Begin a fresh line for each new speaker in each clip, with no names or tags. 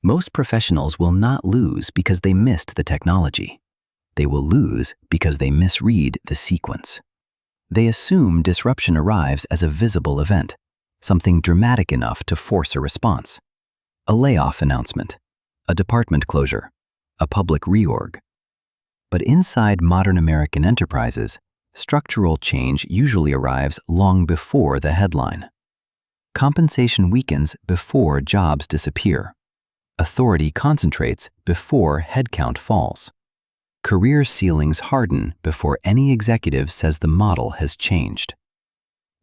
Most professionals will not lose because they missed the technology. They will lose because they misread the sequence. They assume disruption arrives as a visible event, something dramatic enough to force a response. A layoff announcement, a department closure, a public reorg. But inside modern American enterprises, structural change usually arrives long before the headline. Compensation weakens before jobs disappear. Authority concentrates before headcount falls. Career ceilings harden before any executive says the model has changed.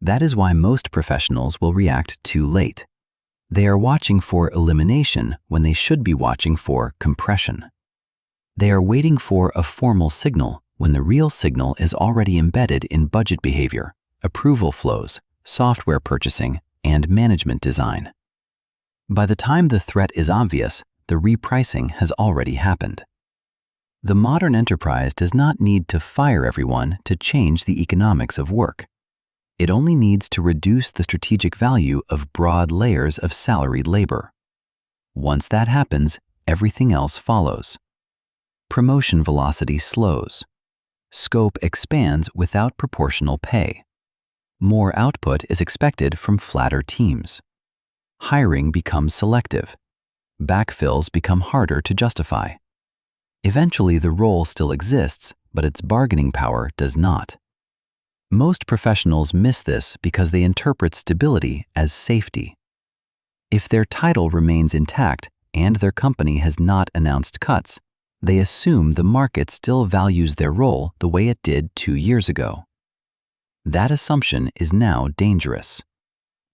That is why most professionals will react too late. They are watching for elimination when they should be watching for compression. They are waiting for a formal signal when the real signal is already embedded in budget behavior, approval flows, software purchasing, and management design. By the time the threat is obvious, the repricing has already happened. The modern enterprise does not need to fire everyone to change the economics of work. It only needs to reduce the strategic value of broad layers of salaried labor. Once that happens, everything else follows. Promotion velocity slows. Scope expands without proportional pay. More output is expected from flatter teams. Hiring becomes selective. Backfills become harder to justify. Eventually, the role still exists, but its bargaining power does not. Most professionals miss this because they interpret stability as safety. If their title remains intact and their company has not announced cuts, they assume the market still values their role the way it did 2 years ago. That assumption is now dangerous.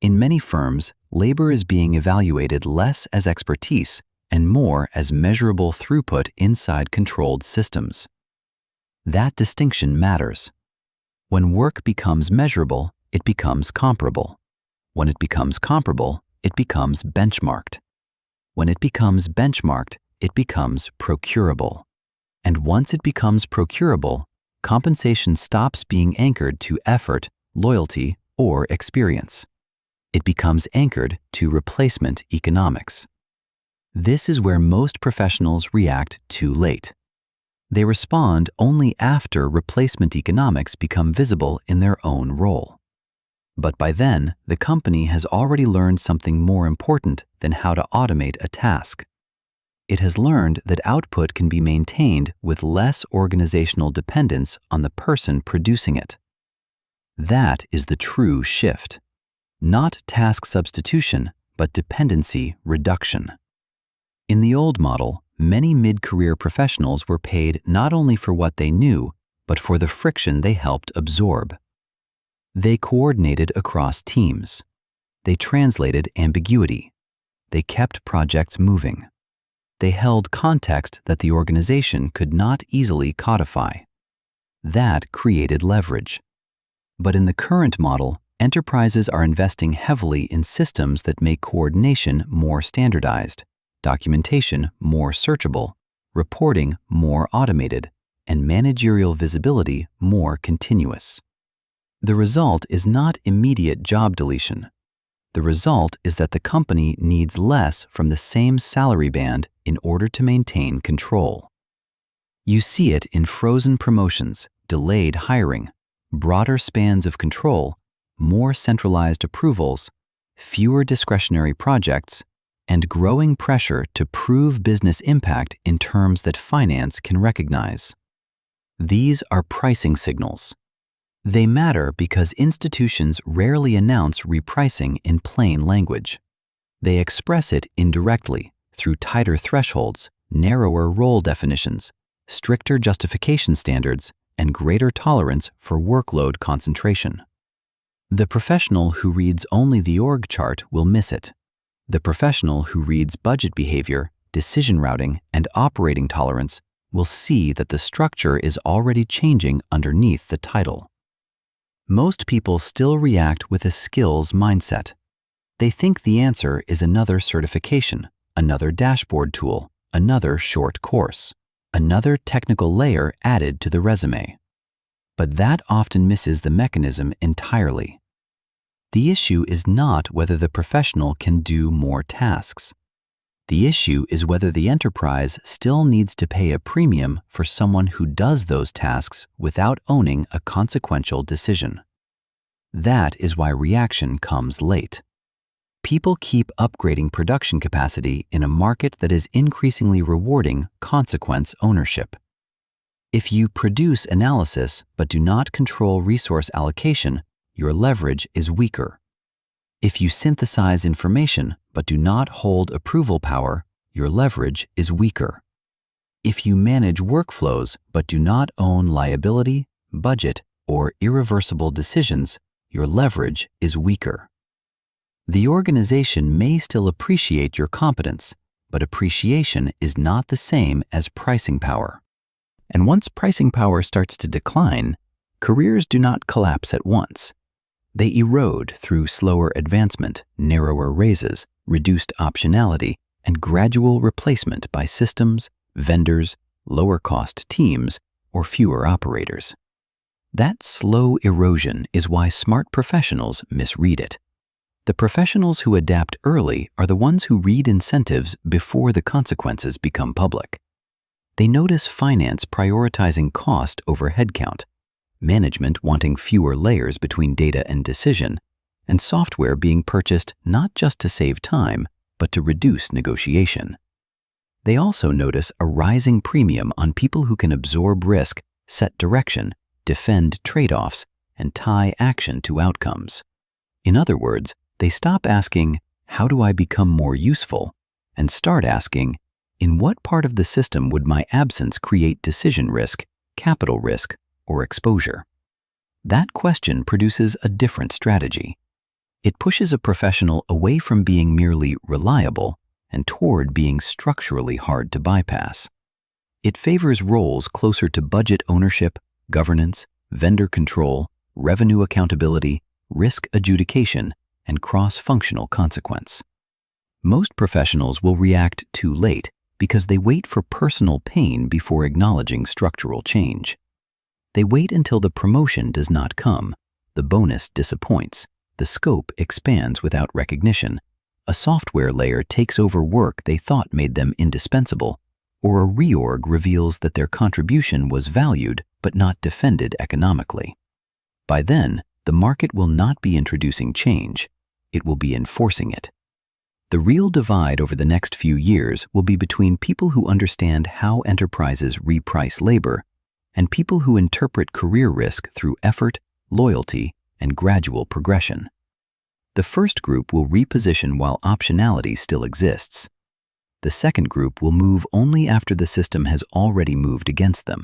In many firms, labor is being evaluated less as expertise and more as measurable throughput inside controlled systems. That distinction matters. When work becomes measurable, it becomes comparable. When it becomes comparable, it becomes benchmarked. When it becomes benchmarked, it becomes procurable. And once it becomes procurable, compensation stops being anchored to effort, loyalty, or experience. It becomes anchored to replacement economics. This is where most professionals react too late. They respond only after replacement economics become visible in their own role. But by then, the company has already learned something more important than how to automate a task. It has learned that output can be maintained with less organizational dependence on the person producing it. That is the true shift. Not task substitution, but dependency reduction. In the old model, many mid-career professionals were paid not only for what they knew, but for the friction they helped absorb. They coordinated across teams. They translated ambiguity. They kept projects moving. They held context that the organization could not easily codify. That created leverage. But in the current model, enterprises are investing heavily in systems that make coordination more standardized, documentation more searchable, reporting more automated, and managerial visibility more continuous. The result is not immediate job deletion. The result is that the company needs less from the same salary band in order to maintain control. You see it in frozen promotions, delayed hiring, broader spans of control, more centralized approvals, fewer discretionary projects, and growing pressure to prove business impact in terms that finance can recognize. These are pricing signals. They matter because institutions rarely announce repricing in plain language. They express it indirectly through tighter thresholds, narrower role definitions, stricter justification standards, and greater tolerance for workload concentration. The professional who reads only the org chart will miss it. The professional who reads budget behavior, decision routing, and operating tolerance will see that the structure is already changing underneath the title. Most people still react with a skills mindset. They think the answer is another certification, another dashboard tool, another short course, another technical layer added to the resume. But that often misses the mechanism entirely. The issue is not whether the professional can do more tasks. The issue is whether the enterprise still needs to pay a premium for someone who does those tasks without owning a consequential decision. That is why reaction comes late. People keep upgrading production capacity in a market that is increasingly rewarding consequence ownership. If you produce analysis but do not control resource allocation, your leverage is weaker. If you synthesize information but do not hold approval power, your leverage is weaker. If you manage workflows but do not own liability, budget, or irreversible decisions, your leverage is weaker. The organization may still appreciate your competence, but appreciation is not the same as pricing power. And once pricing power starts to decline, careers do not collapse at once. They erode through slower advancement, narrower raises, reduced optionality, and gradual replacement by systems, vendors, lower-cost teams, or fewer operators. That slow erosion is why smart professionals misread it. The professionals who adapt early are the ones who read incentives before the consequences become public. They notice finance prioritizing cost over headcount, management wanting fewer layers between data and decision, and software being purchased not just to save time, but to reduce negotiation. They also notice a rising premium on people who can absorb risk, set direction, defend trade-offs, and tie action to outcomes. In other words, they stop asking, "How do I become more useful?" and start asking, "In what part of the system would my absence create decision risk, capital risk, or exposure?" That question produces a different strategy. It pushes a professional away from being merely reliable and toward being structurally hard to bypass. It favors roles closer to budget ownership, governance, vendor control, revenue accountability, risk adjudication, and cross-functional consequence. Most professionals will react too late because they wait for personal pain before acknowledging structural change. They wait until the promotion does not come, the bonus disappoints, the scope expands without recognition, a software layer takes over work they thought made them indispensable, or a reorg reveals that their contribution was valued but not defended economically. By then, the market will not be introducing change, it will be enforcing it. The real divide over the next few years will be between people who understand how enterprises reprice labor and people who interpret career risk through effort, loyalty, and gradual progression. The first group will reposition while optionality still exists. The second group will move only after the system has already moved against them.